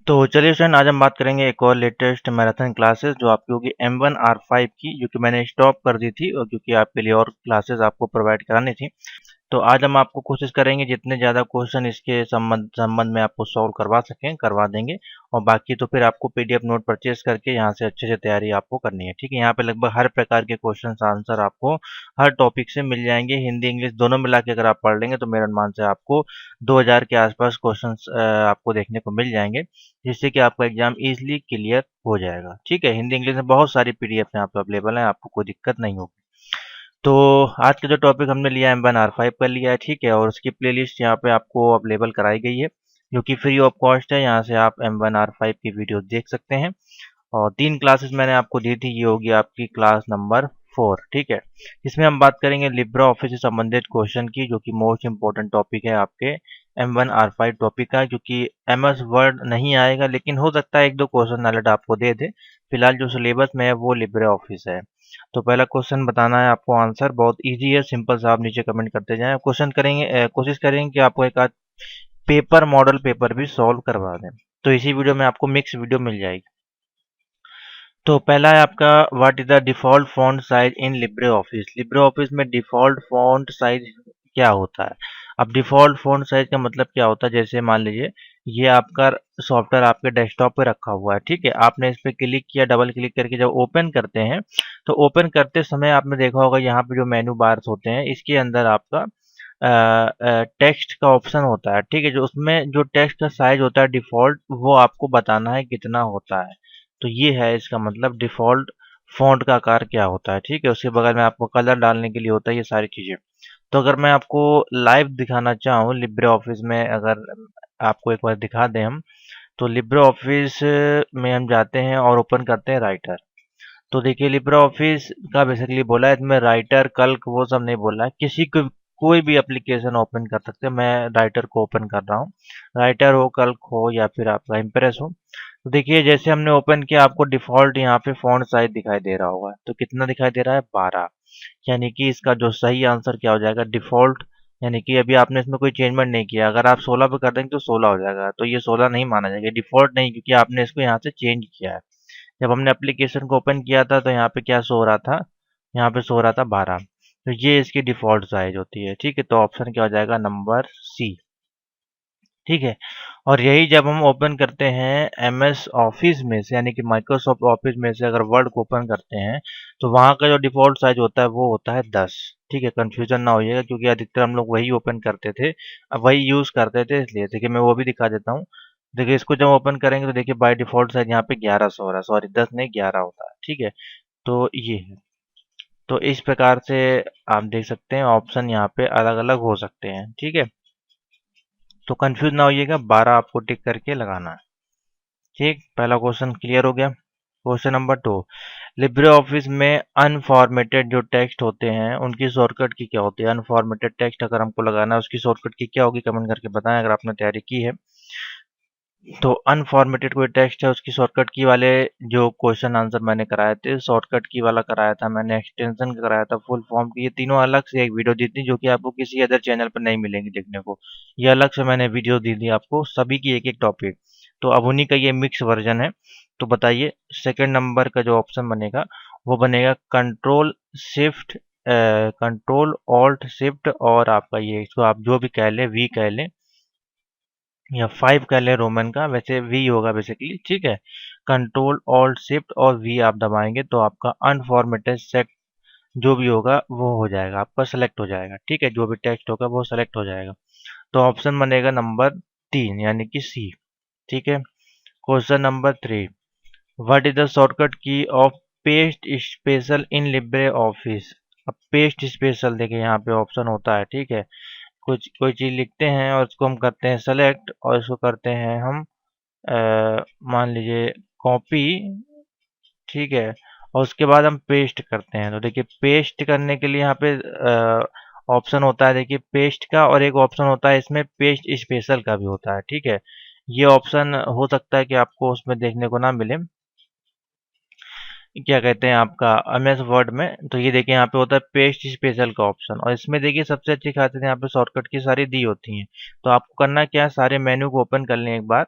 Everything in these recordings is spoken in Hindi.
तो चलिए फ्रेंड, आज हम बात करेंगे एक और लेटेस्ट मैराथन क्लासेस जो आपकी होगी M1R5 की, जो कि मैंने स्टॉप कर दी थी और क्योंकि आपके लिए और क्लासेस आपको प्रोवाइड करानी थी। तो आज हम आपको कोशिश करेंगे जितने ज़्यादा क्वेश्चन इसके संबंध संबंध में आपको सॉल्व करवा सकें करवा देंगे। और बाकी तो फिर आपको पीडीएफ नोट परचेज करके यहाँ से अच्छे से तैयारी आपको करनी है। ठीक है, यहाँ पे लगभग हर प्रकार के क्वेश्चन आंसर आपको हर टॉपिक से मिल जाएंगे। हिंदी इंग्लिश दोनों मिला के अगर आप पढ़ लेंगे तो मेरे अनुमान से आपको 2000 के आसपास क्वेश्चन आपको देखने को मिल जाएंगे, जिससे कि आपका एग्जाम इजिली क्लियर हो जाएगा। ठीक है, हिंदी इंग्लिश में बहुत सारी पीडीएफ यहाँ पे अवेलेबल है, आपको कोई दिक्कत नहीं होगी। तो आज का जो टॉपिक हमने लिया M1R5 का लिया है। ठीक है, और उसकी प्लेलिस्ट यहाँ पे आपको अवेलेबल कराई गई है, जो कि फ्री ऑफ कॉस्ट है। यहाँ से आप M1R5 की वीडियो देख सकते हैं। और 3 क्लासेस मैंने आपको दी थी, ये होगी आपकी क्लास नंबर 4। ठीक है, इसमें हम बात करेंगे लिब्रा ऑफिस से संबंधित क्वेश्चन की, जो कि मोस्ट इंपॉर्टेंट टॉपिक है आपके M1R5 टॉपिक का, क्योंकि MS वर्ड नहीं आएगा, लेकिन हो सकता है 1-2 क्वेश्चन अलर्ट आपको दे दे। फिलहाल जो सिलेबस में है वो लिब्रा ऑफिस है। तो पहला क्वेश्चन बताना है आपको, आंसर बहुत इजी है, सिंपल सा, आप नीचे कमेंट करते जाएं। क्वेश्चन करेंगे, कोशिश करेंगे कि आपको एक आध पेपर मॉडल पेपर भी सॉल्व करवा दें, तो इसी वीडियो में आपको मिक्स वीडियो मिल जाएगी। तो पहला है आपका, what is the default font size in Libre office. Libre Office में डिफॉल्ट फॉन्ट साइज क्या होता है? अब डिफॉल्ट फॉन्ट साइज का मतलब क्या होता है? जैसे मान लीजिए ये आपका सॉफ्टवेयर आपके डेस्कटॉप पे रखा हुआ है। ठीक है, आपने इस पे क्लिक किया, डबल क्लिक करके जब ओपन करते हैं, तो ओपन करते समय आपने देखा होगा यहाँ पे जो मेनू बार्स होते हैं, इसके अंदर आपका टेक्स्ट का ऑप्शन होता है। ठीक है, जो उसमें जो टेक्स्ट का साइज होता है डिफॉल्ट, वो आपको बताना है कितना होता है। तो ये है इसका मतलब, डिफॉल्ट फॉन्ट का आकार क्या होता है। ठीक है, उसके बगल में आपको कलर डालने के लिए होता है, ये सारी चीज़ें। तो अगर मैं आपको लाइव दिखाना चाहूँ लिब्रे ऑफिस में, अगर आपको एक बार दिखा दें हम, तो लिब्रे ऑफिस में हम जाते हैं और ओपन करते हैं राइटर। तो देखिए लिब्रे ऑफिस का बेसिकली बोला है इसमें, राइटर कल्क वो सब नहीं बोला है, किसी को कोई भी एप्लीकेशन ओपन कर सकते हैं। मैं राइटर को ओपन कर रहा हूँ, राइटर हो, कल्क हो, या फिर आपका इम्प्रेस हो। तो देखिए जैसे हमने ओपन किया, आपको डिफॉल्ट यहाँ पे फॉन्ट साइज दिखाई दे रहा होगा। तो कितना दिखाई दे रहा है? 12। यानी कि इसका जो सही आंसर क्या हो जाएगा? डिफॉल्ट। यानी कि अभी आपने इसमें कोई चेंजमेंट नहीं किया। अगर आप 16 पे कर देंगे तो 16 हो जाएगा, तो ये 16 नहीं माना जाएगा, डिफॉल्ट नहीं, क्योंकि आपने इसको यहाँ से चेंज किया है। जब हमने एप्लीकेशन को ओपन किया था तो यहाँ पे क्या शो हो रहा था? यहाँ पे शो हो रहा था 12। तो ये इसकी डिफॉल्ट साइज होती है। ठीक है, तो ऑप्शन क्या हो जाएगा? Number C. ठीक है, और यही जब हम ओपन करते हैं MS ऑफिस में से, यानी कि माइक्रोसॉफ्ट ऑफिस में से अगर वर्ड को ओपन करते हैं, तो वहाँ का जो डिफ़ॉल्ट साइज़ होता है वो होता है 10। ठीक है, कन्फ्यूज़न ना होइएगा, क्योंकि अधिकतर हम लोग वही ओपन करते थे, अब वही यूज़ करते थे, इसलिए। देखिए मैं वो भी दिखा देता हूँ। देखिए इसको जब ओपन करेंगे तो देखिए बाय डिफ़ॉल्ट साइज़ यहाँ पे 11 सौ हो रहा है, सॉरी 10 नहीं 11 होता है। ठीक है, तो ये है। तो इस प्रकार से आप देख सकते हैं ऑप्शन यहाँ पे अलग-अलग हो सकते हैं। ठीक है, तो कंफ्यूज ना होइएगा, 12 आपको टिक करके लगाना है। ठीक, पहला क्वेश्चन क्लियर हो गया। क्वेश्चन नंबर 2, लिब्रे ऑफिस में अनफॉर्मेटेड जो टेक्स्ट होते हैं उनकी शॉर्टकट की क्या होती है? अनफॉर्मेटेड टेक्स्ट अगर हमको लगाना है, उसकी शॉर्टकट की क्या होगी? कमेंट करके बताएं अगर आपने तैयारी की है। तो अनफॉर्मेटेड कोई टेक्स्ट है, उसकी शॉर्टकट की वाले जो क्वेश्चन आंसर मैंने कराए थे, शॉर्टकट की वाला कराया था मैंने, एक्सटेंशन का कराया था, फुल फॉर्म की, ये तीनों अलग से एक वीडियो दी थी, जो कि आपको किसी अदर चैनल पर नहीं मिलेंगी देखने को। ये अलग से मैंने वीडियो दी थी आपको, सभी की एक एक टॉपिक। तो अब उन्हीं का ये मिक्स वर्जन है। तो बताइए सेकंड नंबर का जो ऑप्शन बनेगा वो बनेगा कंट्रोल ऑल्ट शिफ्ट, और आपका ये, इसको आप जो भी कह लें, वी कह लें या 5 कह लें रोमन का, वैसे वी होगा बेसिकली। ठीक है, कंट्रोल ऑल्ट शिफ्ट और वी आप दबाएंगे तो आपका अनफॉर्मेटेड सेट जो भी होगा वो हो जाएगा, आपका सेलेक्ट हो जाएगा। ठीक है, जो भी टेक्स्ट होगा वो सेलेक्ट हो जाएगा। तो ऑप्शन बनेगा नंबर 3, यानी कि सी। ठीक है, question number 3, what is the shortcut key of paste special in LibreOffice. अब पेस्ट स्पेशल देखिए यहाँ पे ऑप्शन होता है। ठीक है, कुछ कोई चीज़ लिखते हैं और उसको हम करते हैं सेलेक्ट, और इसको करते हैं हम मान लीजिए कॉपी। ठीक है, और उसके बाद हम पेस्ट करते हैं। तो देखिए पेस्ट करने के लिए यहाँ पे ऑप्शन होता है, देखिए पेस्ट का, और एक ऑप्शन होता है इसमें पेस्ट स्पेशल का भी होता है। ठीक है, ये ऑप्शन हो सकता है कि आपको उसमें देखने को ना मिले, क्या कहते हैं आपका MS वर्ड में। तो ये देखिए यहाँ पे होता है पेस्ट स्पेशल का ऑप्शन, और इसमें देखिए सबसे अच्छी खासियत यहाँ पे शॉर्टकट की सारी दी होती हैं। तो आपको करना क्या है, सारे मेन्यू को ओपन कर लें एक बार,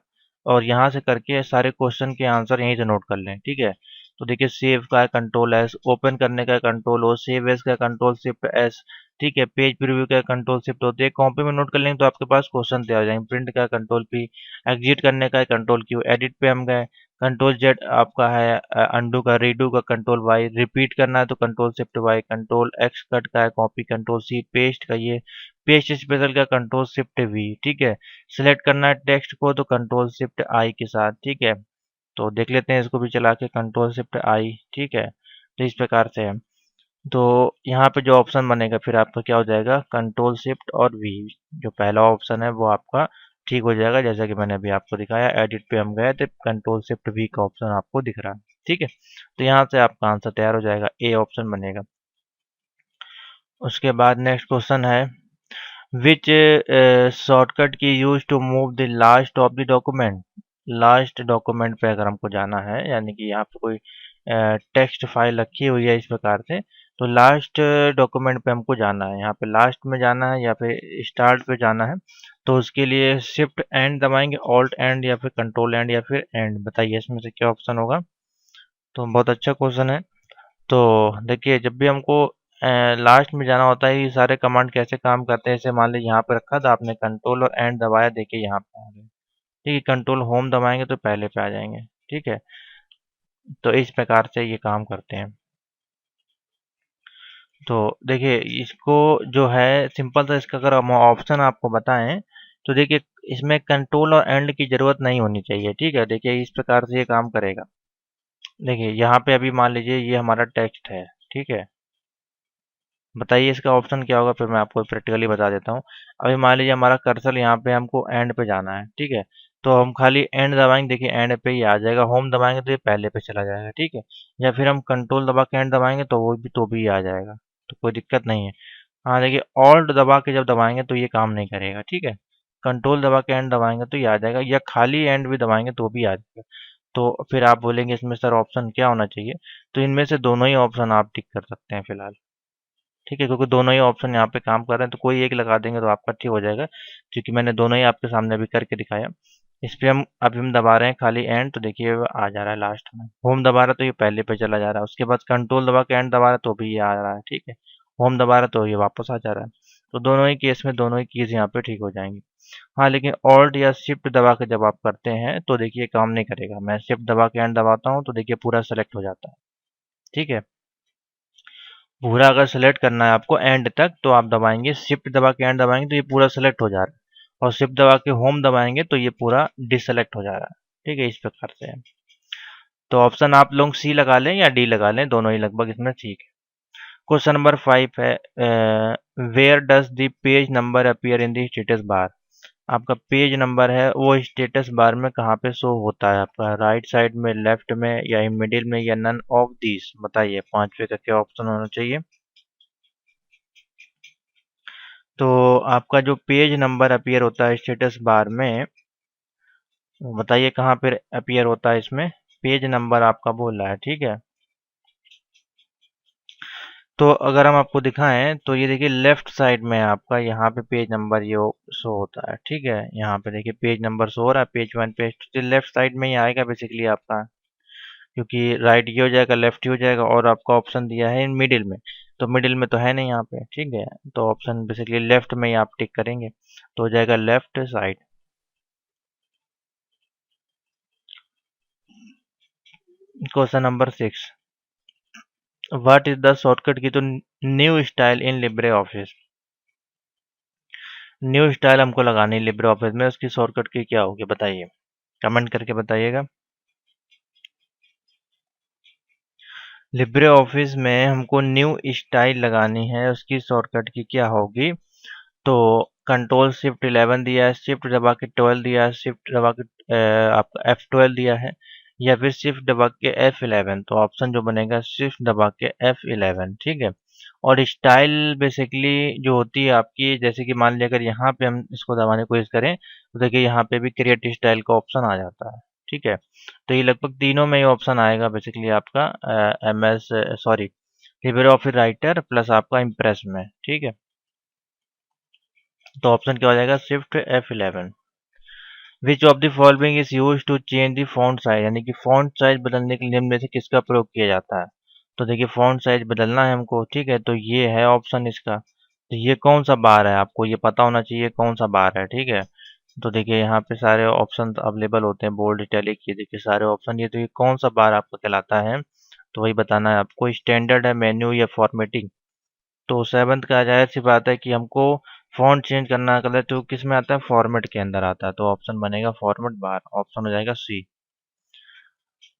और यहाँ से करके सारे क्वेश्चन के आंसर यहीं से नोट कर लें, ठीक है। तो देखिए सेव का है कंट्रोल एस, ओपन करने का कंट्रोल ओ, सेव एस का कंट्रोल शिफ्ट एस, ठीक है। पेज प्रीव्यू का कंट्रोल शिफ्ट होती है, कॉपी में नोट कर लेंगे तो आपके पास क्वेश्चन तैयार हो जाएंगे। प्रिंट का कंट्रोल पी, एग्जिट करने का कंट्रोल क्यू, एडिट पे हम गए कंट्रोल जेड आपका है, अंडू का, रीडू का कंट्रोल वाई, रिपीट करना है तो control shift by, control x, cut का है कॉपी कंट्रोल सी, पेस्ट का ये पेस्ट स्पेशल का कंट्रोल शिफ्ट वी, ठीक है। सिलेक्ट करना है टेक्स्ट को तो कंट्रोल शिफ्ट आई के साथ, ठीक है। तो देख लेते हैं इसको भी चला के, कंट्रोल शिफ्ट आई, ठीक है। तो इस प्रकार से है। तो यहाँ पे जो ऑप्शन बनेगा फिर आपका क्या हो जाएगा, कंट्रोल शिफ्ट और वी, जो पहला ऑप्शन है वो आपका ठीक हो जाएगा, जैसा कि मैंने अभी आपको दिखाया। एडिट पे हम गए तो कंट्रोल शिफ्ट वी का ऑप्शन आपको दिख रहा है, ठीक है। तो यहाँ से आपका आंसर तैयार हो जाएगा, ए ऑप्शन बनेगा। उसके बाद नेक्स्ट क्वेश्चन है, which shortcut key use to move the last of the document. Last document पे अगर हमको जाना है, यानी कि यहाँ पे कोई टेक्स्ट फाइल रखी हुई है इस प्रकार से, तो लास्ट डॉक्यूमेंट पे हमको जाना है, यहाँ पे लास्ट में जाना है या फिर स्टार्ट पे जाना है। तो उसके लिए शिफ्ट एंड दबाएंगे, ऑल्ट एंड या फिर कंट्रोल एंड या फिर एंड, बताइए इसमें से क्या ऑप्शन होगा। तो बहुत अच्छा क्वेश्चन है। तो देखिए जब भी हमको लास्ट में जाना होता है, ये सारे कमांड कैसे काम करते हैं, जैसे मान लीजिए यहाँ पे रखा था आपने कंट्रोल और एंड दबाया, देखिए यहाँ पे आ गए, ठीक है। कंट्रोल होम दबाएंगे तो पहले पे आ जाएंगे, ठीक है। तो इस प्रकार से ये काम करते हैं। तो देखिए इसको जो है सिंपल सा, इसका अगर हम ऑप्शन आपको बताएं तो देखिए इसमें कंट्रोल और एंड की जरूरत नहीं होनी चाहिए, ठीक है। देखिए इस प्रकार से ये काम करेगा। देखिए यहाँ पे अभी मान लीजिए ये हमारा टेक्स्ट है, ठीक है। बताइए इसका ऑप्शन क्या होगा, फिर मैं आपको प्रैक्टिकली बता देता हूँ। अभी मान लीजिए हमारा कर्सर यहाँ पे हमको एंड पे जाना है, ठीक है। तो हम खाली एंड दबाएंगे, देखिए एंड पे ही आ जाएगा। होम दबाएंगे तो ये पहले पे चला जाएगा, ठीक है। या फिर हम कंट्रोल दबा के एंड दबाएंगे तो वो भी आ जाएगा, तो कोई दिक्कत नहीं है। हाँ देखिए ऑल्ट दबा के जब दबाएंगे तो ये काम नहीं करेगा, ठीक है। कंट्रोल दबा के एंड दबाएंगे तो ये आ जाएगा, या खाली एंड भी दबाएंगे तो भी आ जाएगा। तो फिर आप बोलेंगे इसमें सर ऑप्शन क्या होना चाहिए, तो इनमें से दोनों ही ऑप्शन आप टिक कर सकते हैं फिलहाल, ठीक है। क्योंकि दोनों ही ऑप्शन यहाँ पे काम कर रहे हैं, तो कोई एक लगा देंगे तो आपका ठीक हो जाएगा, क्योंकि मैंने दोनों ही आपके सामने अभी करके दिखाया। इस पे हम अभी हम दबा रहे हैं खाली एंड, तो देखिए वो आ जा रहा है लास्ट में। होम दबा रहा है तो ये पहले पे चला जा रहा है, उसके बाद कंट्रोल दबा के एंड दबा रहा है तो भी ये आ रहा है, ठीक है। होम दबा रहा है तो ये वापस आ जा रहा है। तो दोनों ही केस में दोनों ही कीज यहाँ पे ठीक हो जाएंगी। हाँ लेकिन ऑल्ट या शिफ्ट दबा के जब आप करते हैं तो देखिए काम नहीं करेगा। मैं शिफ्ट दबा के एंड दबाता हूँ तो देखिए पूरा सेलेक्ट हो जाता है, ठीक है। पूरा अगर सेलेक्ट करना है आपको एंड तक तो आप दबाएंगे, शिफ्ट दबा के एंड दबाएंगे तो ये पूरा सेलेक्ट हो जा रहा है, और शिफ्ट दबा के होम दबाएंगे तो ये पूरा डिसेलेक्ट हो जा रहा है, ठीक है। इस प्रकार से है। तो ऑप्शन आप लोग सी लगा लें या डी लगा लें, दोनों ही लगभग इसमें ठीक है। क्वेश्चन नंबर 5 है, where does the page number appear in the status bar. आपका पेज नंबर है वो स्टेटस बार में कहाँ पे शो होता है, आपका राइट साइड में, लेफ्ट में, या मिडिल में, या नन ऑफ दिस, बताइए पांचवे का क्या ऑप्शन होना चाहिए। तो आपका जो पेज नंबर अपीयर होता है स्टेटस बार में, बताइए कहाँ पे अपीयर होता है इसमें, पेज नंबर आपका बोल रहा है, ठीक है। तो अगर हम आपको दिखाएं तो ये देखिए लेफ्ट साइड में आपका यहाँ पे पेज नंबर ये शो होता है, ठीक है। यहाँ पे देखिए पेज नंबर शो हो रहा है, पेज 1, पेज 2 लेफ्ट साइड में ही आएगा बेसिकली आपका, क्योंकि राइट ये हो जाएगा, लेफ्ट ही हो जाएगा, और आपका ऑप्शन दिया है मिडिल में, तो मिडिल में तो है नहीं यहाँ पे, ठीक है। तो ऑप्शन बेसिकली लेफ्ट में ही आप टिक करेंगे तो हो जाएगा left side. Question number 6, what is the shortcut की तो new style in Libre office. New style हमको लगानी लिब्रे ऑफिस में, उसकी शॉर्टकट की क्या होगी बताइए, कमेंट करके बताइएगा। लिब्रे ऑफिस में हमको न्यू स्टाइल लगानी है, उसकी शॉर्टकट की क्या होगी। तो कंट्रोल शिफ्ट 11 दिया है, शिफ्ट दबा के 12 दिया है, शिफ्ट दबा के आपका F12 दिया है, या फिर शिफ्ट दबा के F11। तो ऑप्शन जो बनेगा शिफ्ट दबा के F11, ठीक है। और स्टाइल बेसिकली जो होती है आपकी, जैसे कि मान लिया अगर यहाँ पे हम इसको दबाने की कोशिश करें तो देखिए यहाँ पे भी क्रिएट स्टाइल का ऑप्शन आ जाता है, ठीक है। तो ये लगभग तीनों में ही ऑप्शन आएगा बेसिकली आपका MS sorry LibreOffice writer plus आपका इम्प्रेस में, ठीक है। तो ऑप्शन क्या हो जाएगा shift F11। Which of the following is use to change the font size, यानी कि फॉन्ट साइज बदलने के लिए निम्न में से किसका प्रयोग किया जाता है। तो देखिए फॉन्ट साइज बदलना है हमको, ठीक है, तो ये है ऑप्शन इसका। तो ये कौन सा बार है, आपको ये पता होना चाहिए कौन सा बार है, ठीक है। तो देखिए यहाँ पे सारे ऑप्शन अवेलेबल होते हैं, बोल्ड इटैलिक, ये देखिए सारे ऑप्शन, ये तो ये कौन सा बार आपका कहलाता है, तो वही बताना है आपको। स्टैंडर्ड है, मेन्यू या फॉर्मेटिंग। तो सेवंथ का जाहिर सी बात है कि हमको फ़ॉन्ट चेंज करना है कलर, तो किस में आता है, फॉर्मेट के अंदर आता है, तो ऑप्शन बनेगा फॉर्मेट बार, ऑप्शन हो जाएगा C.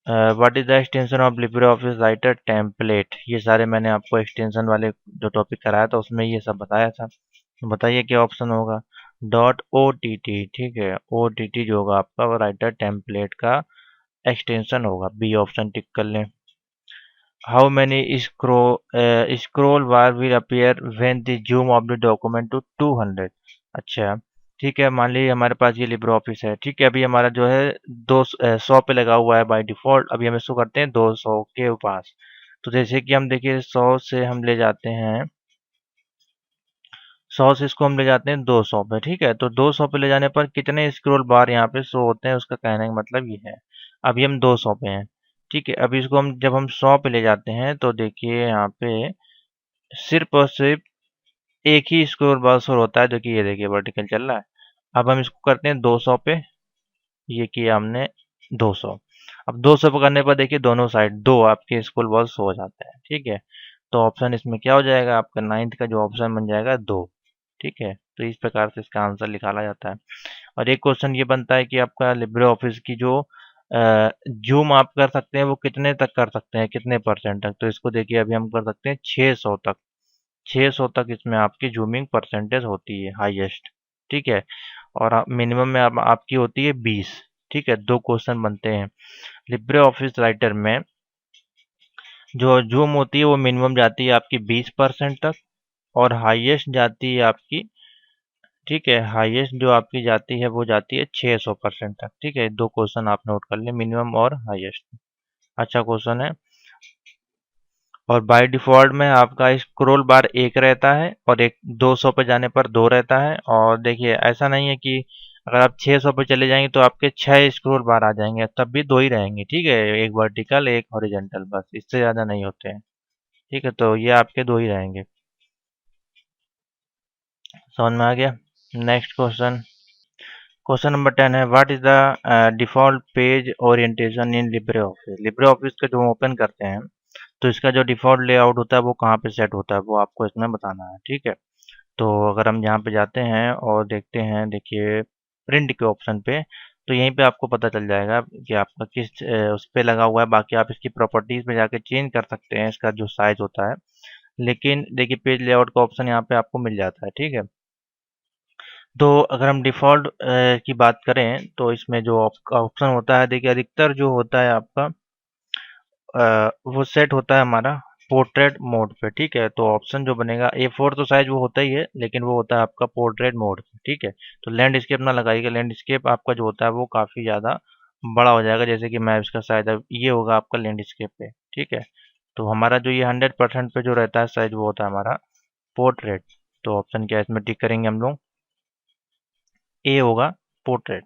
What is the extension of LibreOffice Writer template, ये सारे मैंने आपको एक्सटेंशन वाले जो टॉपिक कराया था उसमें ये सब बताया था। तो बताइए क्या ऑप्शन होगा। डॉट ओ टी टी, ठीक है, ओ टी टी जो होगा आपका वो राइटर टेम्पलेट का एक्सटेंशन होगा, बी ऑप्शन टिक कर लें। How many scroll bar will appear when the zoom of the document to 200। अच्छा, ठीक है, मान लीजिए हमारे पास ये लिब्रे ऑफिस है, ठीक है, अभी हमारा जो है 100 पे लगा हुआ है बाय डिफॉल्ट, अभी हम इसको करते हैं 200 के पास। तो जैसे कि हम देखिए 100 से हम ले जाते हैं, 100 से इसको हम ले जाते हैं 200 पे, ठीक है, तो 200 पे ले जाने पर कितने स्क्रॉल बार यहाँ पे शो होते हैं, उसका कहने का मतलब ये है। अभी हम 200 पे हैं, ठीक है, अभी इसको हम जब हम 100 पे ले जाते हैं तो देखिए यहाँ पे सिर्फ और सिर्फ एक ही स्क्रॉल बार शो होता है, जो कि ये देखिए वर्टिकल चल रहा है। अब हम इसको करते हैं 200 पे, ये किया हमने 200। अब 200 पे करने पर देखिए दोनों साइड दो आपके स्क्रॉल बार शो हो जाते हैं, ठीक है। तो ऑप्शन इसमें क्या हो जाएगा आपका, नाइन्थ का जो ऑप्शन बन जाएगा 2, ठीक है। तो इस प्रकार से इसका आंसर निकाला जाता है। और एक क्वेश्चन ये बनता है कि आपका लिब्रे ऑफिस की जो जूम आप कर सकते हैं वो कितने तक कर सकते हैं, कितने परसेंट तक, तो इसको देखिए अभी हम कर सकते हैं 600 तक। 600 तक इसमें आपकी जूमिंग परसेंटेज होती है हाईएस्ट, ठीक है। और मिनिमम में आपकी होती है 20, ठीक है। दो क्वेश्चन बनते हैं लिब्रे ऑफिस राइटर में, जो जूम होती है वो मिनिमम जाती है आपकी 20% तक, और हाईएस्ट जाती है आपकी, ठीक है, हाईएस्ट जो आपकी जाती है वो जाती है 600% तक, ठीक है। दो क्वेश्चन आप नोट कर लें, मिनिमम और हाईएस्ट। अच्छा क्वेश्चन है। और बाय डिफॉल्ट में आपका स्क्रॉल बार एक रहता है, और एक 200 पे जाने पर दो रहता है। और देखिए ऐसा नहीं है कि अगर आप 600 पे चले जाएंगे तो आपके 6 स्क्रॉल बार आ जाएंगे, तब भी दो ही रहेंगे, ठीक है, एक वर्टिकल एक हॉरिजॉन्टल, बस इससे ज़्यादा नहीं होते हैं, ठीक है। तो ये आपके दो ही रहेंगे। समझ में आ गया। नेक्स्ट क्वेश्चन, क्वेश्चन नंबर 10 है, what is the default page orientation in Libre office. Libre office का जो ओपन करते हैं तो इसका जो डिफॉल्ट लेआउट होता है वो कहाँ पे सेट होता है, वो आपको इसमें बताना है, ठीक है। तो अगर हम यहाँ पे जाते हैं और देखते हैं, देखिए प्रिंट के ऑप्शन पे, तो यहीं पे आपको पता चल जाएगा कि आपका किस उस पे लगा हुआ है। बाकी आप इसकी प्रॉपर्टीज में जाके चेंज कर सकते हैं इसका जो साइज होता है, लेकिन देखिए पेज लेआउट का ऑप्शन यहाँ पे आपको मिल जाता है, ठीक है। तो अगर हम डिफ़ॉल्ट की बात करें तो इसमें जो ऑप्शन होता है, देखिए अधिकतर जो होता है आपका वो सेट होता है हमारा पोर्ट्रेट मोड पे, ठीक है। तो ऑप्शन जो बनेगा A4 तो साइज वो होता ही है, लेकिन वो होता है आपका पोर्ट्रेट मोड पे, ठीक है। तो लैंडस्केप ना लगाइएगा, लैंडस्केप आपका जो होता है वो काफ़ी ज़्यादा बड़ा हो जाएगा, जैसे कि मैं इसका साइज अब ये होगा आपका लैंडस्केप पे, ठीक है। तो हमारा जो ये 100% पे जो रहता है साइज वो होता है हमारा पोर्ट्रेट। तो ऑप्शन क्या है इसमें टिक करेंगे हम लोग, ए होगा पोर्ट्रेट।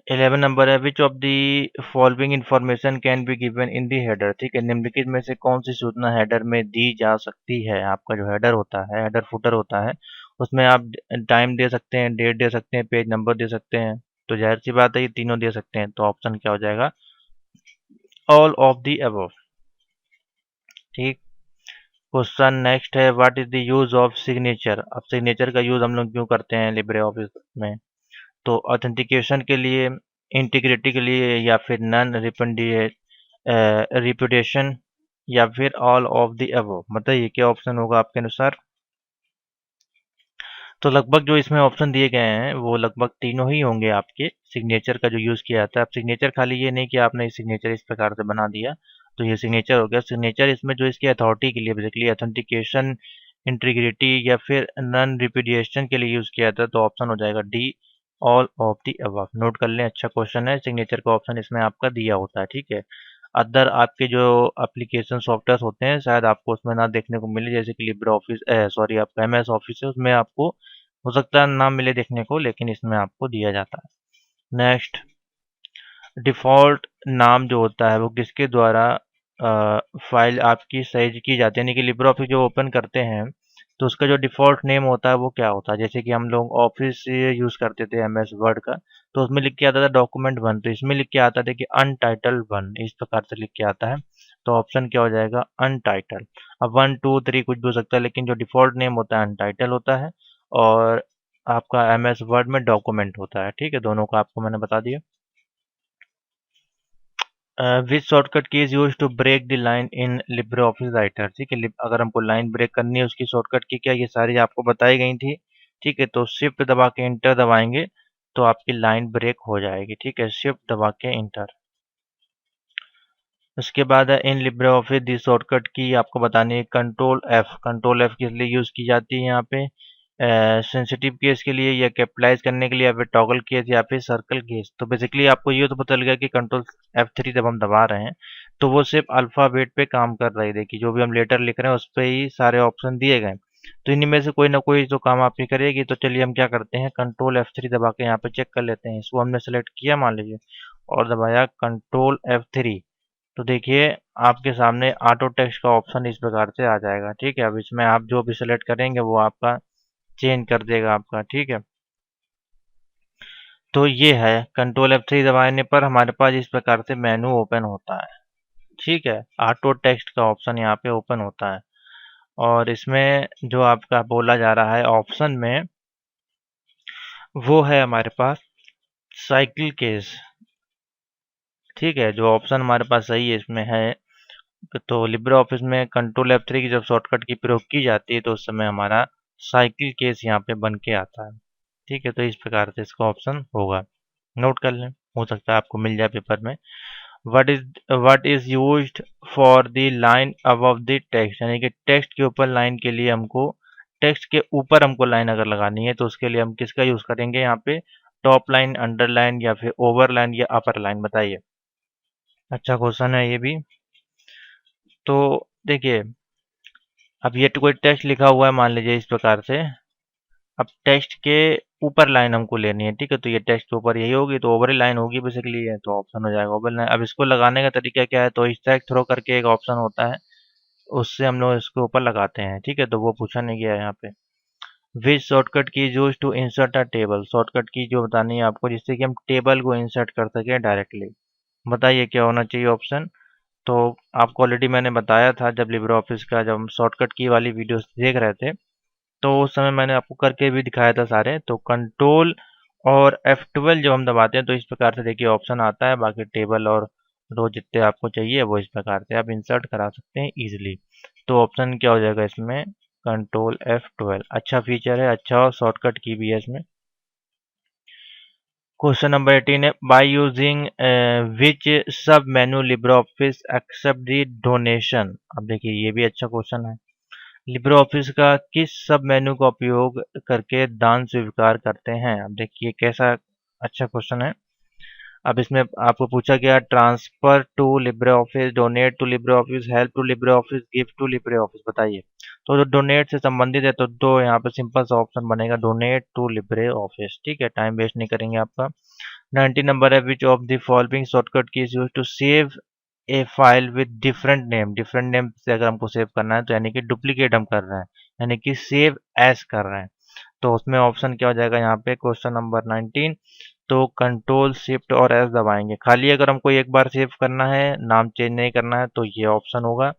11 नंबर है, which of the following information can be given in the header, ठीक है, निम्नलिखित में से कौन सी सूचना हेडर में दी जा सकती है। आपका जो हेडर होता है, हेडर फुटर होता है, उसमें आप टाइम दे सकते हैं, डेट दे सकते हैं, पेज नंबर दे सकते हैं। तो जाहिर सी बात है ये तीनों दे सकते हैं, तो ऑप्शन क्या हो जाएगा, ऑल ऑफ दी अबव, ठीक। क्वेश्चन नेक्स्ट है, what is the use of signature. अब सिग्नेचर का यूज हम लोग क्यों करते हैं लिब्रे ऑफिस में, तो ऑथेंटिकेशन के लिए, इंटीग्रिटी के लिए, या फिर नन रिपुटेशन, या फिर ऑल ऑफ द अबव। बताइए क्या ऑप्शन होगा आपके अनुसार। तो लगभग जो इसमें ऑप्शन दिए गए हैं वो लगभग तीनों ही होंगे आपके। सिग्नेचर का जो यूज़ किया जाता है, अब सिग्नेचर खाली ये नहीं कि आपने सिग्नेचर इस प्रकार से बना दिया तो ये सिग्नेचर हो गया। सिग्नेचर इसमें जो इसकी अथॉरिटी के लिए, बेसिकली ऑथेंटिकेशन, इंटीग्रिटी या फिर नॉन रिपुडिएशन के लिए यूज़ किया जाता है, तो ऑप्शन हो जाएगा D, all of the above. Note कर लें, अच्छा क्वेश्चन है, सिग्नेचर का ऑप्शन इसमें आपका दिया होता है, ठीक है। अदर आपके जो एप्लीकेशन सॉफ्टवेयर होते हैं शायद आपको उसमें ना देखने को मिले, जैसे कि लिब्रे ऑफिस, सॉरी आपका MS ऑफिस है, उसमें आपको हो सकता है ना मिले देखने को, लेकिन इसमें आपको दिया जाता है। नेक्स्ट, डिफ़ॉल्ट नाम जो होता है वो किसके द्वारा फाइल आपकी साइज की जाती है, यानी कि लिब्रे ऑफिस जो ओपन करते हैं तो उसका जो डिफ़ॉल्ट नेम होता है वो क्या होता है। जैसे कि हम लोग ऑफिस यूज़ करते थे एमएस वर्ड का, तो उसमें लिख के आता था डॉक्यूमेंट वन, तो इसमें लिख के आता था कि अनटाइटल्ड वन, इस प्रकार से लिख के आता है। तो ऑप्शन क्या हो जाएगा, अनटाइटल। अब वन टू थ्री कुछ भी हो सकता है, लेकिन जो डिफ़ॉल्ट नेम होता है अनटाइटल होता है, और आपका एमएस वर्ड में डॉक्यूमेंट होता है। ठीक है, दोनों का आपको मैंने बता दिया। Which shortcut key is use to break the line in LibreOffice writer. ठीक है, अगर हमको लाइन ब्रेक करनी है उसकी शॉर्टकट की क्या, ये सारी आपको बताई गई थी। ठीक है, तो शिफ्ट दबा के इंटर दबाएंगे तो आपकी लाइन ब्रेक हो जाएगी। ठीक है, शिफ्ट दबा के इंटर। उसके बाद है इन लिब्रे ऑफिस दी शॉर्टकट की आपको बतानी है कंट्रोल एफ। कंट्रोल एफ किस लिए यूज की जाती है यहाँ पे, सेंसिटिव केस के लिए, या कैपिटलाइज करने के लिए, या फिर टॉगल केस, या फिर सर्कल केस। तो बेसिकली आपको ये तो पता लग गया कि कंट्रोल F3 जब हम दबा रहे हैं तो वो सिर्फ अल्फ़ाबेट पे काम कर रही है, कि जो भी हम लेटर लिख रहे हैं उस पे ही सारे ऑप्शन दिए गए हैं। तो इन्हीं में से कोई ना कोई तो काम आपकी करेगी। तो चलिए हम क्या करते हैं, कंट्रोल F3 दबा के यहाँ पे चेक कर लेते हैं। इसको हमने सेलेक्ट किया मान लीजिए और दबाया कंट्रोल F3, तो देखिए आपके सामने ऑटो टेक्स्ट का ऑप्शन इस प्रकार से आ जाएगा। ठीक है, अब इसमें आप जो भी सेलेक्ट करेंगे वो आपका चेंज कर देगा आपका। ठीक है, तो ये है कंट्रोल F3 दबाने पर हमारे पास इस प्रकार से मेनू ओपन होता है। ठीक है, ऑटो टेक्स्ट का ऑप्शन यहाँ पे ओपन होता है, और इसमें जो आपका बोला जा रहा है ऑप्शन में वो है हमारे पास साइकिल केस। ठीक है, जो ऑप्शन हमारे पास सही है इसमें है, तो लिब्रे ऑफिस में कंट्रोल F3 की जब शॉर्टकट की प्रयोग की जाती है तो उस समय हमारा साइकिल केस यहाँ पे बन के आता है। ठीक है, तो इस प्रकार से इसका ऑप्शन होगा, नोट कर लें, हो सकता है आपको मिल जाए पेपर में। What is used for the line above the text, यानी कि टेक्स्ट के ऊपर लाइन के लिए हमको, टेक्स्ट के ऊपर हमको लाइन अगर लगानी है तो उसके लिए हम किसका यूज करेंगे यहाँ पे, टॉप लाइन, अंडरलाइन, या फिर ओवर लाइन, या अपर लाइन, बताइए। अच्छा क्वेश्चन है ये भी। तो देखिए, अब ये तो कोई टेक्स्ट लिखा हुआ है मान लीजिए इस प्रकार से, अब टेक्स्ट के ऊपर लाइन हमको लेनी है। ठीक है, तो ये टेक्स्ट के ऊपर यही होगी तो ओवर लाइन होगी बेसिकली है, तो ऑप्शन हो जाएगा ओवर लाइन। अब इसको लगाने का तरीका क्या है, तो स्टैक थ्रो करके एक ऑप्शन होता है, उससे हम लोग इसके ऊपर लगाते हैं। ठीक है, तो वो पूछा नहीं गया है यहाँ पे। Which shortcut key use to insert a table, shortcut key जो बतानी है आपको जिससे कि हम टेबल को इंसर्ट कर सके डायरेक्टली, बताइए क्या होना चाहिए ऑप्शन। तो आपको ऑलरेडी मैंने बताया था जब लिब्रे ऑफिस का जब हम शॉर्टकट की वाली वीडियोस देख रहे थे, तो उस समय मैंने आपको करके भी दिखाया था सारे। तो कंट्रोल और F12 जब हम दबाते हैं तो इस प्रकार से देखिए ऑप्शन आता है, बाकी टेबल और रो जितने आपको चाहिए वो इस प्रकार से आप इंसर्ट करा सकते हैं इजीली। तो ऑप्शन क्या हो जाएगा इसमें, कंट्रोल F12। अच्छा फीचर है, अच्छा शॉर्टकट की भी है इसमें। क्वेश्चन नंबर 18 है, bye using which sub menu LibreOffice accept the donation. अब देखिए ये भी अच्छा क्वेश्चन है, लिब्रे ऑफिस का किस सब मेनू का उपयोग करके दान स्वीकार करते हैं। अब देखिए कैसा अच्छा क्वेश्चन है। अब इसमें आपको पूछा गया transfer to LibreOffice, donate to LibreOffice, help to LibreOffice, gift to LibreOffice, बताइए। तो जो डोनेट से संबंधित है तो दो यहाँ पे सिंपल सा ऑप्शन बनेगा, डोनेट टू लिब्रे ऑफिस। ठीक है, टाइम वेस्ट नहीं करेंगे आपका। 19 नंबर है, which of the following shortcut key is use to save a file with different name. Different name से अगर हमको सेव करना है तो यानी कि डुप्लीकेट हम कर रहे हैं, यानी कि सेव एज कर रहे हैं, तो उसमें ऑप्शन क्या हो जाएगा यहाँ पे क्वेश्चन नंबर 19। तो कंट्रोल शिफ्ट और एस दबाएंगे, खाली अगर हमको एक बार सेव करना है, नाम चेंज नहीं करना है, तो ये ऑप्शन होगा।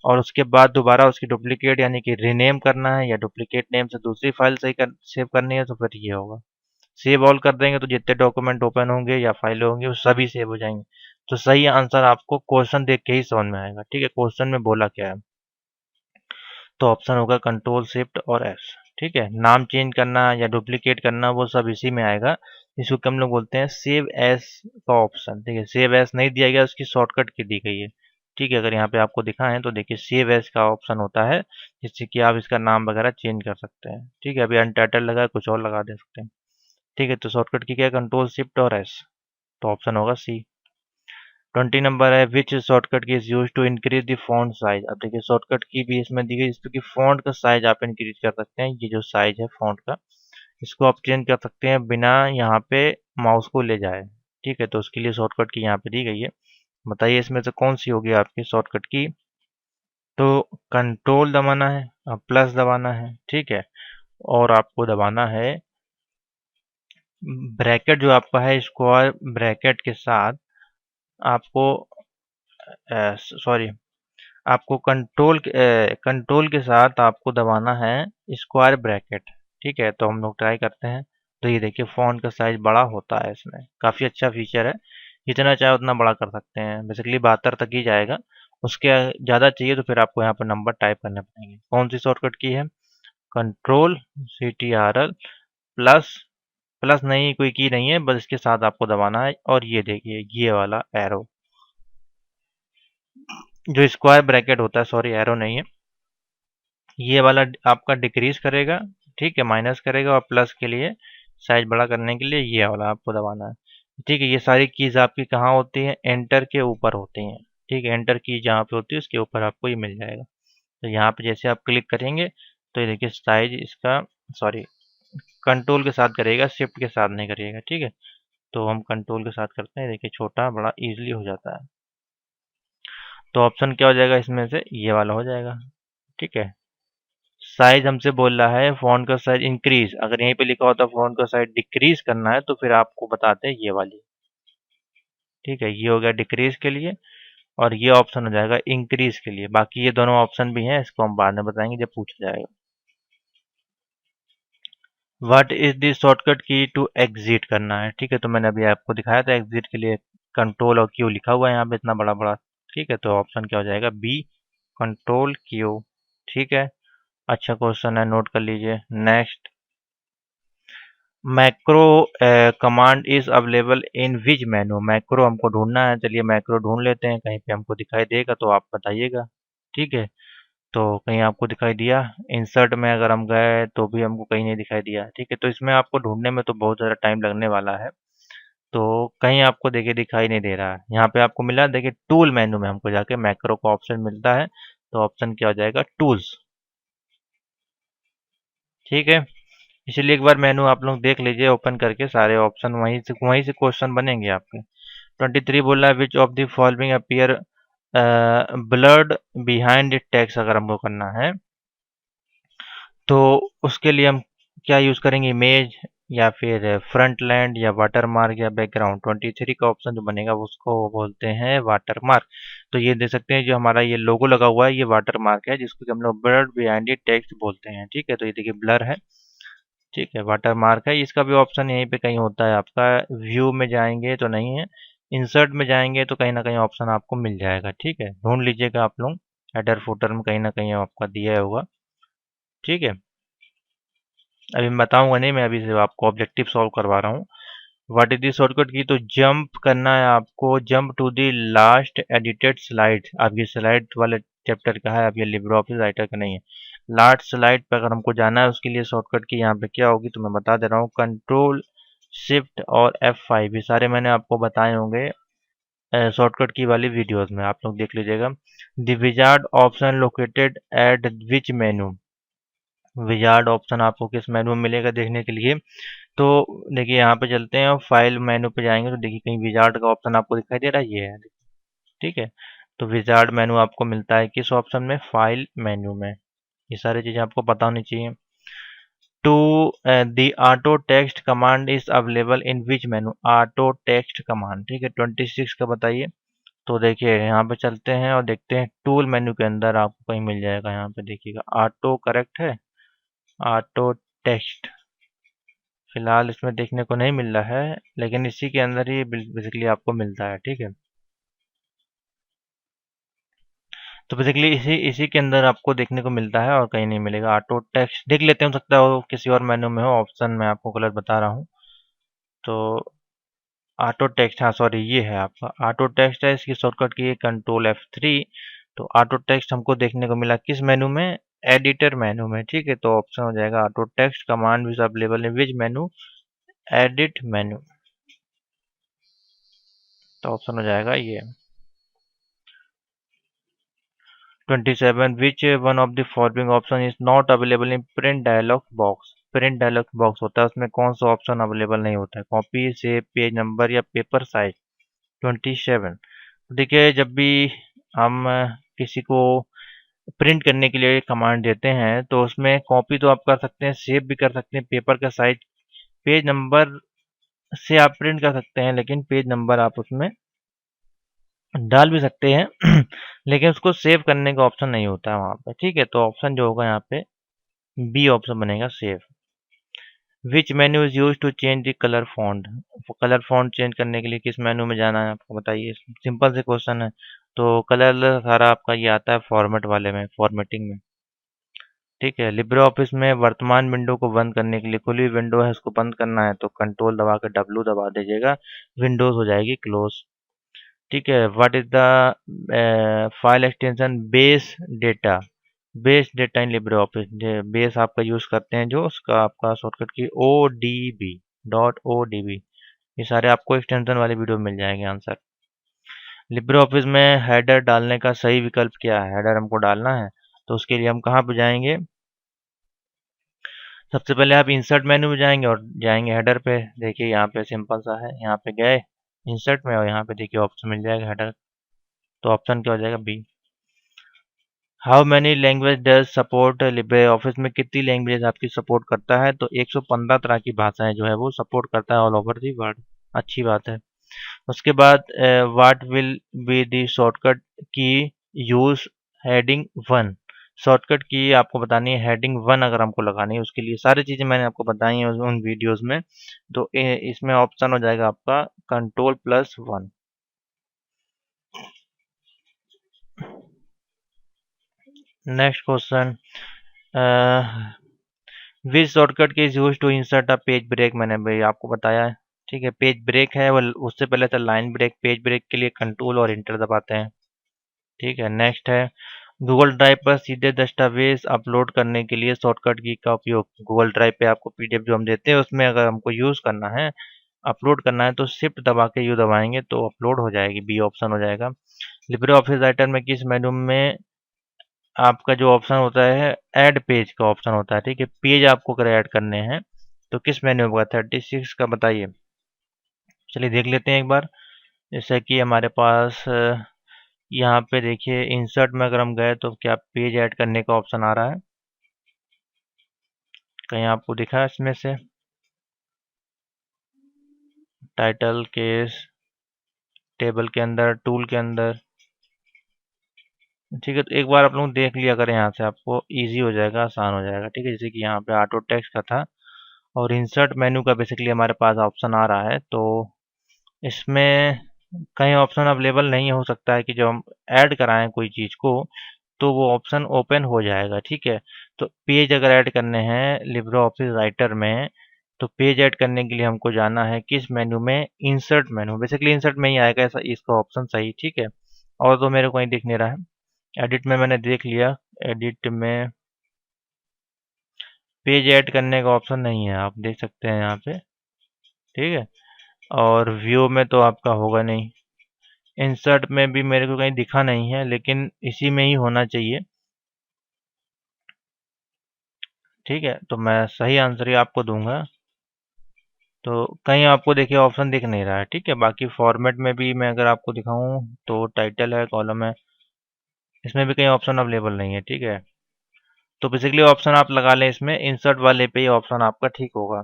और उसके बाद दोबारा उसकी डुप्लीकेट यानी कि रीनेम करना है, या डुप्लीकेट नेम से दूसरी फाइल सेव करनी है, तो फिर ये होगा। सेव ऑल कर देंगे तो जितने डॉक्यूमेंट ओपन होंगे या फाइल होंगे वो सभी सेव हो जाएंगे। तो सही आंसर आपको क्वेश्चन देख के ही समझ में आएगा। ठीक है, क्वेश्चन में बोला क्या है, तो ऑप्शन होगा कंट्रोल शिफ्ट और एस। ठीक है, नाम चेंज करना या डुप्लीकेट करना वो सब इसी में आएगा, इसको कि हम लोग बोलते हैं सेव एस का ऑप्शन। ठीक है, सेव एस नहीं दिया गया, उसकी शॉर्टकट की दी गई है। ठीक है, अगर यहाँ पे आपको दिखा है तो देखिए सेव एस का ऑप्शन होता है, जिससे कि आप इसका नाम वगैरह चेंज कर सकते हैं। ठीक है, अभी अनटाइटल लगा है, कुछ और लगा दे सकते हैं। ठीक है, तो शॉर्टकट की क्या है, कंट्रोल शिफ्ट और एस, तो ऑप्शन होगा सी। 20 नंबर है, which shortcut key is use to increase the font size. अब देखिए शॉर्टकट की भी इसमें दी गई जिसपे कि फॉन्ट का साइज आप इंक्रीज कर सकते हैं, ये जो साइज है फॉन्ट का इसको आप चेंज कर सकते हैं बिना यहाँ पे माउस को ले जाए। ठीक है, तो उसके लिए शॉर्टकट की यहाँ पे दी गई है। बताइए इसमें से कौन सी होगी आपकी शॉर्टकट की। तो कंट्रोल दबाना है, प्लस दबाना है, ठीक है, और आपको दबाना है ब्रैकेट जो आपका है, स्क्वायर ब्रैकेट के साथ आपको सॉरी, आपको कंट्रोल के साथ आपको दबाना है स्क्वायर ब्रैकेट। ठीक है, तो हम लोग ट्राई करते हैं। तो ये देखिए फ़ॉन्ट का साइज बड़ा होता है, इसमें काफ़ी अच्छा फीचर है। जितना चाहे उतना बड़ा कर सकते हैं, बेसिकली 72 तक ही जाएगा। उसके ज़्यादा चाहिए तो फिर आपको यहाँ पर नंबर टाइप करने पड़ेंगे। कौन सी शॉर्टकट की है? कंट्रोल CTRL प्लस, प्लस नहीं कोई की नहीं है, बस इसके साथ आपको दबाना है। और ये देखिए ये वाला एरो, जो स्क्वायर ब्रैकेट होता है, सॉरी एरो नहीं है, ये वाला आपका डिक्रीज करेगा। ठीक है, माइनस करेगा, और प्लस के लिए साइज बड़ा करने के लिए ये वाला आपको दबाना है। ठीक है, ये सारी कीज आपकी कहाँ होती हैं? एंटर के ऊपर होती हैं। ठीक है, एंटर की जहाँ पे होती है उसके ऊपर आपको ये मिल जाएगा। तो यहाँ पे जैसे आप क्लिक करेंगे तो ये देखिए साइज इसका, सॉरी, कंट्रोल के साथ करेगा, शिफ्ट के साथ नहीं करिएगा। ठीक है, तो हम कंट्रोल के साथ करते हैं, देखिए छोटा बड़ा इजीली हो जाता है। तो ऑप्शन क्या हो जाएगा इसमें से? ये वाला हो जाएगा। ठीक है, साइज हमसे बोल रहा है फ़ॉन्ट का साइज इंक्रीज, अगर यहीं पे लिखा होता फ़ॉन्ट का साइज डिक्रीज करना है तो फिर आपको बताते हैं ये वाली। ठीक है, ये हो गया डिक्रीज के लिए, और ये ऑप्शन हो जाएगा इंक्रीज के लिए। बाकी ये दोनों ऑप्शन भी हैं, इसको हम बाद में बताएंगे जब पूछा जाएगा। व्हाट इज द शॉर्टकट की टू एग्जिट करना है? ठीक है, तो मैंने अभी आपको दिखाया था एग्जिट के लिए कंट्रोल और क्यू लिखा हुआ है यहाँ पे इतना बड़ा बड़ा। ठीक है, तो ऑप्शन क्या हो जाएगा? B, control Q. ठीक है, अच्छा क्वेश्चन है, नोट कर लीजिए। Next, macro command is available in which menu? Macro हमको ढूंढना है, चलिए मैक्रो ढूंढ लेते हैं, कहीं पे हमको दिखाई देगा तो आप बताइएगा। ठीक है, तो कहीं आपको दिखाई दिया? इंसर्ट में अगर हम गए तो भी हमको कहीं नहीं दिखाई दिया। ठीक है, तो इसमें आपको ढूंढने में तो बहुत ज़्यादा टाइम लगने वाला है। तो कहीं आपको देखिए दिखाई नहीं दे रहा है। यहाँ पे आपको मिला, देखिए टूल मेनू में हमको जाके मैक्रो का ऑप्शन मिलता है, तो ऑप्शन क्या हो जाएगा? टूल्स। ठीक है, इसलिए एक बार मेनू आप लोग देख लीजिए ओपन करके, सारे ऑप्शन वहीं से क्वेश्चन बनेंगे आपके। 23 बोल रहा है which of the following appear blurred behind text, अगर हमको करना है तो उसके लिए हम क्या यूज़ करेंगे? इमेज, या फिर फ्रंट लैंड, या वाटर मार्क, या बैकग्राउंड। 23 का ऑप्शन जो बनेगा उसको बोलते हैं वाटर मार्क। तो ये दे सकते हैं, जो हमारा ये लोगो लगा हुआ है ये वाटर मार्क है, जिसको कि हम लोग ब्लर्ड बिहाइंड टेक्स्ट बोलते हैं। ठीक है, तो ये देखिए ब्लर है। ठीक है, वाटर मार्क है, इसका भी ऑप्शन यहीं पे कहीं होता है आपका। व्यू में जाएंगे तो नहीं है, इंसर्ट में जाएंगे तो कहीं ना कहीं ऑप्शन आपको मिल जाएगा। ठीक है, ढूंढ लीजिएगा आप लोग, हेडर फुटर में कहीं ना कहीं आपका दिया होगा। ठीक है, अभी मैं बताऊंगा नहीं, मैं अभी सिर्फ आपको ऑब्जेक्टिव सॉल्व करवा रहा हूँ। व्हाट इज दी शॉर्टकट की? तो जंप करना है आपको, jump to the last edited slide. अब ये स्लाइड वाले चैप्टर का है, अब ये लिब्रे ऑफिस राइटर का नहीं है। लास्ट स्लाइड पर अगर हमको जाना है उसके लिए शॉर्टकट की यहाँ पे क्या होगी, तो मैं बता दे रहा हूँ। कंट्रोल शिफ्ट और F5, ये सारे मैंने आपको बताए होंगे शॉर्टकट की वाली वीडियोस में, आप लोग देख लीजिएगा। The wizard option located at which menu? Wizard option आपको किस मेनू में मिलेगा देखने के लिए? तो देखिए यहाँ पे चलते हैं और फाइल मेनू पे जाएंगे तो देखिए कहीं विजार्ड का ऑप्शन आपको दिखाई दे रहा है, ये है। ठीक है, तो विजार्ड मेनू आपको मिलता है किस ऑप्शन में? फाइल मेनू में। ये सारी चीज़ें आपको पता होनी चाहिए। To the auto text command is available in which menu? Auto text command. ठीक है, 26 का बताइए। तो देखिए यहाँ पे चलते हैं और देखते हैं टूल मेनू के अंदर आपको कहीं मिल जाएगा। यहाँ पे देखिएगा ऑटो करेक्ट है, ऑटो टेक्स्ट फिलहाल इसमें देखने को नहीं मिल रहा है, लेकिन इसी के अंदर ही बेसिकली आपको मिलता है। ठीक है, तो बेसिकली इसी इसी के अंदर आपको देखने को मिलता है और कहीं नहीं मिलेगा। ऑटो टेक्स्ट देख लेते हैं, हो सकता है वो किसी और मेनू में हो, ऑप्शन मैं आपको गलत बता रहा हूँ। तो ऑटो टेक्स्ट, हाँ सॉरी, ये है आपका ऑटो टेक्स्ट है, इसकी शॉर्टकट की है कंट्रोल F3। तो ऑटो टेक्स्ट हमको देखने को मिला किस मेनू में? एडिटर मेनू में। ठीक है, तो ऑप्शन हो जाएगा auto text command which available in which menu? Edit मेनू। तो ऑप्शन हो जाएगा ये। 27 which one of the following option is not available in print dialogue box? Print dialogue box होता है उसमें कौन सा ऑप्शन अवेलेबल नहीं होता है? कॉपी, सेव, पेज नंबर या पेपर साइज 27। देखिए जब भी हम किसी को प्रिंट करने के लिए कमांड देते हैं तो उसमें कॉपी तो आप कर सकते हैं, सेव भी कर सकते हैं, पेपर का साइज, पेज नंबर से आप प्रिंट कर सकते हैं, लेकिन पेज नंबर आप उसमें डाल भी सकते हैं लेकिन उसको सेव करने का ऑप्शन नहीं होता है वहाँ पे। ठीक है, तो ऑप्शन जो होगा यहाँ पे बी ऑप्शन बनेगा, save. Which menu is use to change the colour font? Colour font change करने के लिए किस मेन्यू में जाना है आपको बताइए? सिंपल से क्वेश्चन है। तो कलर सारा आपका ये आता है फॉर्मेट वाले में, फॉर्मेटिंग में। ठीक है, लिब्रे ऑफिस में वर्तमान विंडो को बंद करने के लिए, खुली विंडो है उसको बंद करना है तो कंट्रोल दबा कर W दबा दीजिएगा, विंडोज हो जाएगी क्लोज। ठीक है, what is the file extension base data? Base data in Libre office, base आपका यूज करते हैं जो उसका आपका शॉर्टकट की ODB, .odb, ये सारे आपको एक्सटेंशन वाले वीडियो में मिल जाएंगे आंसर। लिब्रे ऑफिस में हेडर डालने का सही विकल्प क्या है? हेडर हमको डालना है तो उसके लिए हम कहाँ पे जाएंगे? सबसे पहले आप इंसर्ट मेन्यू में जाएंगे और जाएंगे हेडर पे। देखिए यहाँ पे सिंपल सा है, यहाँ पे गए इंसर्ट में और यहाँ पे देखिए ऑप्शन मिल जाएगा हेडर, तो ऑप्शन क्या हो जाएगा? B. How many language does support Libre Office में? कितनी लैंग्वेज आपकी सपोर्ट करता है? तो 115 तरह की भाषाएं जो है वो सपोर्ट करता है ऑल ओवर दी वर्ल्ड। अच्छी बात है। उसके बाद what will be the shortcut key use heading 1? Shortcut की आपको बतानी है हेडिंग 1, अगर हमको लगानी है उसके लिए सारी चीजें मैंने आपको बताई हैं उन वीडियोस में। तो इसमें ऑप्शन हो जाएगा आपका Ctrl+1। Next question, which shortcut key is use to insert a page break? मैंने भाई आपको बताया है। ठीक है, पेज ब्रेक है वो, उससे पहले था लाइन ब्रेक। पेज ब्रेक के लिए कंट्रोल और इंटर दबाते हैं। ठीक है, नेक्स्ट है गूगल ड्राइव पर सीधे दस्तावेज अपलोड करने के लिए शॉर्टकट की का उपयोग। गूगल ड्राइव पे आपको PDF जो हम देते हैं उसमें अगर हमको यूज करना है, अपलोड करना है तो शिफ्ट दबा के यू दबाएंगे तो अपलोड हो जाएगी, बी ऑप्शन हो जाएगा। लिब्रे ऑफिस राइटर में किस मेन्यू में आपका जो ऑप्शन होता है ऐड पेज का ऑप्शन होता है? ठीक है, पेज आपको अगर ऐड करने हैं तो किस मेन्यू में? 36 का बताइए। चलिए देख लेते हैं एक बार। जैसे कि हमारे पास यहाँ पे देखिए इंसर्ट में अगर हम गए तो क्या पेज ऐड करने का ऑप्शन आ रहा है? कहीं आपको दिखा है इसमें से? टाइटल, केस, टेबल के अंदर, टूल के अंदर। ठीक है, तो एक बार आप लोग देख लिया करें, यहाँ से आपको इजी हो जाएगा, आसान हो जाएगा। ठीक है, जैसे कि यहाँ पे ऑटो टेक्स्ट का था और इंसर्ट मेन्यू का बेसिकली हमारे पास ऑप्शन आ रहा है, तो इसमें कहीं ऑप्शन अवेलेबल नहीं हो सकता है कि जब हम ऐड कराएं कोई चीज़ को तो वो ऑप्शन ओपन हो जाएगा। ठीक है, तो पेज अगर ऐड करने हैं लिब्रे ऑफिस राइटर में तो पेज ऐड करने के लिए हमको जाना है किस मेन्यू में? Insert menu. बेसिकली इंसर्ट में ही आएगा ऐसा इसका ऑप्शन सही। ठीक है, और तो मेरे को कहीं दिख नहीं रहा है। एडिट में मैंने देख लिया, एडिट में पेज ऐड करने का ऑप्शन नहीं है, आप देख सकते हैं यहाँ पे। ठीक है, और व्यू में तो आपका होगा नहीं, इंसर्ट में भी मेरे को कहीं दिखा नहीं है, लेकिन इसी में ही होना चाहिए। ठीक है, तो मैं सही आंसर ही आपको दूंगा। तो कहीं आपको देखिए ऑप्शन दिख नहीं रहा है। ठीक है, बाकी फॉर्मेट में भी मैं अगर आपको दिखाऊं तो टाइटल है, कॉलम है, इसमें भी कहीं ऑप्शन अवेलेबल नहीं है। ठीक है, तो बेसिकली ऑप्शन आप लगा लें इसमें, इंसर्ट वाले पे ही ऑप्शन आपका ठीक होगा।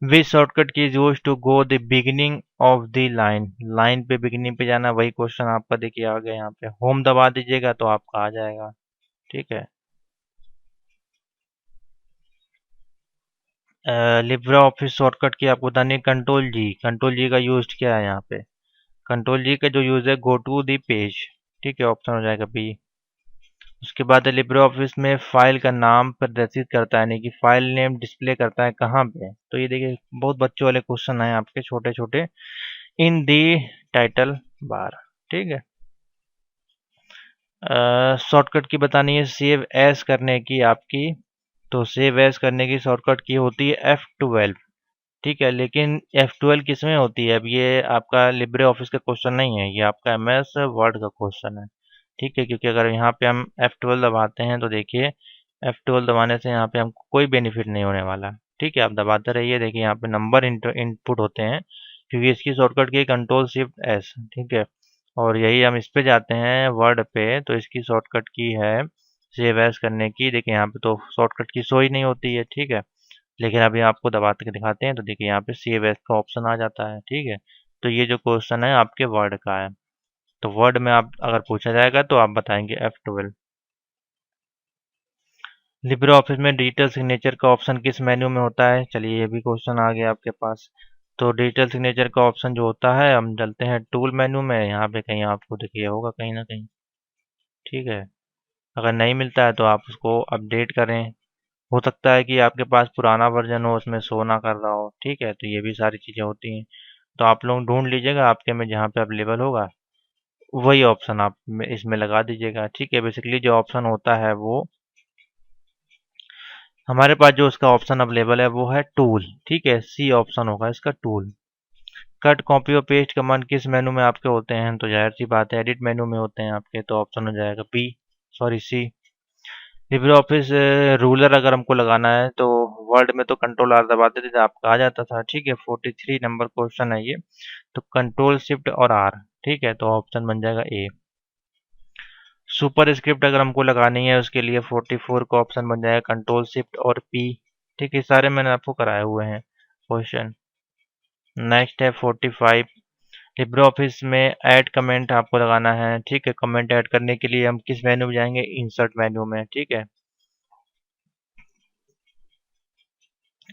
Which shortcut key is use to go the beginning of the line? Line पे बिगिनिंग पे जाना, वही क्वेश्चन आपका देखिए आ गया। यहाँ पे होम दबा दीजिएगा तो आपका आ जाएगा। ठीक है, लिब्रे ऑफिस शॉर्टकट की आपको बतानी है Ctrl+G। Ctrl+G का यूज क्या है यहाँ पे? Ctrl+G का जो यूज है गो टू दी पेज। ठीक है, ऑप्शन हो जाएगा बी। उसके बाद लिब्रे ऑफिस में फाइल का नाम प्रदर्शित करता है, यानी कि फाइल नेम डिस्प्ले करता है कहाँ पे? तो ये देखिए बहुत बच्चों वाले क्वेश्चन हैं आपके, छोटे छोटे। इन दी टाइटल बार। ठीक है, शॉर्टकट की बतानी है सेव एज करने की आपकी। तो सेव एज करने की शॉर्टकट की होती है F12। ठीक है, लेकिन F12 किसमें होती है? अब ये आपका लिब्रे ऑफिस का क्वेश्चन नहीं है, ये आपका MS वर्ड का क्वेश्चन है। ठीक है, क्योंकि अगर यहाँ पे हम F12 दबाते हैं तो देखिए F12 दबाने से यहाँ पे हमको कोई बेनिफिट नहीं होने वाला। ठीक है, आप दबाते रहिए। देखिए यहाँ पे नंबर इनपुट होते हैं, क्योंकि इसकी शॉर्टकट की कंट्रोल शिफ्ट एस। ठीक है, और यही हम इस पे जाते हैं वर्ड पे, तो इसकी शॉर्टकट की है सेव एज करने की। देखिए यहाँ पे तो शॉर्टकट की शो ही नहीं होती है। ठीक है, लेकिन अभी आपको दबा के दिखाते हैं, तो देखिए यहाँ पे सेव एज का ऑप्शन आ जाता है। ठीक है, तो ये जो क्वेश्चन है आपके वर्ड का है, तो वर्ड में आप अगर पूछा जाएगा तो आप बताएंगे F12। लिब्रे ऑफिस में डिजिटल सिग्नेचर का ऑप्शन किस मेन्यू में होता है? चलिए ये भी क्वेश्चन आ गया आपके पास। तो डिजिटल सिग्नेचर का ऑप्शन जो होता है, हम चलते हैं टूल मेन्यू में। यहाँ पे कहीं आपको देखिए होगा कहीं ना कहीं। ठीक है, अगर नहीं मिलता है तो आप उसको अपडेट करें। हो सकता है कि आपके पास पुराना वर्जन हो, उसमें शो ना कर रहा हो। ठीक है, तो ये भी सारी चीज़ें होती हैं। तो आप लोग ढूंढ लीजिएगा आपके में जहाँ पे अवेलेबल होगा, वही ऑप्शन आप इसमें लगा दीजिएगा। ठीक है, बेसिकली जो ऑप्शन होता है वो हमारे पास जो उसका ऑप्शन अवेलेबल है वो है टूल। ठीक है, सी ऑप्शन होगा इसका, टूल। कट कॉपी और पेस्ट कमांड किस मेनू में आपके होते हैं? तो जाहिर सी बात है एडिट मेनू में होते हैं आपके, तो ऑप्शन हो जाएगा B, sorry C. Libre Office ruler अगर हमको लगाना है तो वर्ड में तो कंट्रोल आर दबाते थे तो आपका आ जाता था। ठीक है, 43 नंबर क्वेश्चन है ये, तो कंट्रोल शिफ्ट और आर। ठीक है, तो ऑप्शन बन जाएगा ए। सुपर स्क्रिप्ट अगर हमको लगानी है उसके लिए 44 का ऑप्शन बन जाएगा कंट्रोल शिफ्ट और पी। ठीक है, सारे मैंने आपको कराए हुए हैं क्वेश्चन। नेक्स्ट है 45। लिब्रे ऑफिस में ऐड कमेंट आपको लगाना है। ठीक है, कमेंट ऐड करने के लिए हम किस मेन्यू में जाएंगे? इंसर्ट मेन्यू में। ठीक है,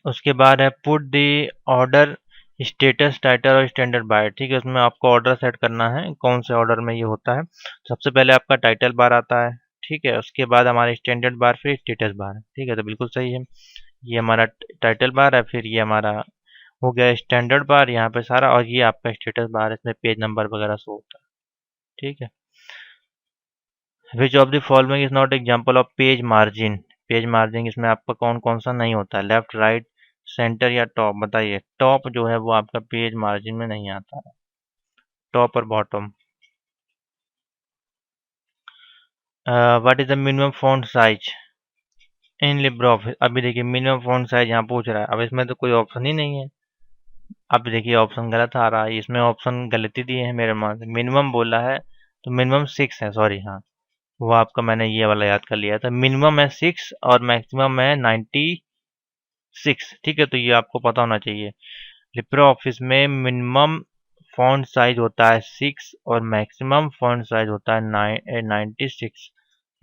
उसके बाद है put the order status title और स्टैंडर्ड बार। ठीक है, उसमें आपको ऑर्डर सेट करना है कौन से ऑर्डर में ये होता है। सबसे पहले आपका टाइटल बार आता है। ठीक है, उसके बाद हमारा स्टैंडर्ड बार, फिर स्टेटस बार। ठीक है, तो बिल्कुल सही है। ये हमारा टाइटल बार है, फिर ये हमारा हो गया स्टैंडर्ड बार यहाँ पे सारा, और ये आपका स्टेटस बार है, इसमें पेज नंबर वगैरह शो होता है। ठीक है, which of the following is not example of page margin? Page margin इसमें आपका कौन कौन सा नहीं होता है? लेफ्ट, राइट, सेंटर या टॉप? बताइए। टॉप जो है वो आपका पेज मार्जिन में नहीं आता है, टॉप और bottom. What is the minimum font size in Libre office? अभी देखिए मिनिमम फॉन्ट साइज यहाँ पूछ रहा है, अब इसमें तो कोई ऑप्शन ही नहीं है। अब देखिए ऑप्शन गलत आ रहा है, इसमें ऑप्शन गलती दिए हैं मेरे मान से। मिनिमम बोला है तो मिनिमम 6 है, सॉरी। हाँ, वो आपका मैंने ये वाला याद कर लिया था। मिनिमम है 6 और मैक्सिमम है 96। ठीक है, तो ये आपको पता होना चाहिए। लिब्रे ऑफिस में मिनिमम फॉन्ट साइज होता है 6 और मैक्सिमम फॉन्ट साइज होता है 96।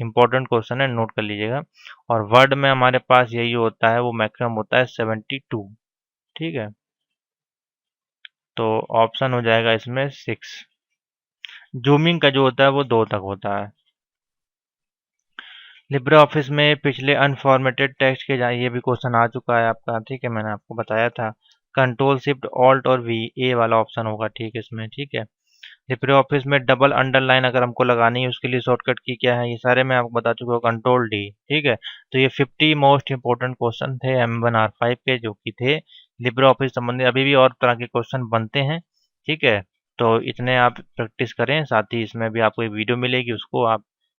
इंपॉर्टेंट क्वेश्चन है, नोट कर लीजिएगा। और वर्ड में हमारे पास यही होता है, वो मैक्सिमम होता है 72। ठीक है, तो ऑप्शन हो जाएगा इसमें 6। जूमिंग का जो होता है वो 2 तक होता है। लिब्रे ऑफिस में पिछले अनफॉर्मेटेड टेक्स्ट के ये भी क्वेश्चन आ चुका है आपका। ठीक है, मैंने आपको बताया था। कंट्रोल शिफ्ट ऑल्ट और वी, ए वाला ऑप्शन होगा। ठीक है, इसमें ठीक है। लिब्रे ऑफिस में डबल अंडरलाइन अगर हमको लगानी है उसके लिए शॉर्टकट की क्या है? ये सारे मैं आपको बता चुका हूँ, कंट्रोल डी। ठीक है, तो ये 50 मोस्ट इंपोर्टेंट क्वेश्चन थे M1R5 के, जो कि थे लिब्रे ऑफिस संबंधी। अभी भी और तरह के क्वेश्चन बनते हैं। ठीक है, तो इतने आप प्रैक्टिस करें, साथ ही इसमें भी आपको एक वीडियो मिलेगी, उसको आप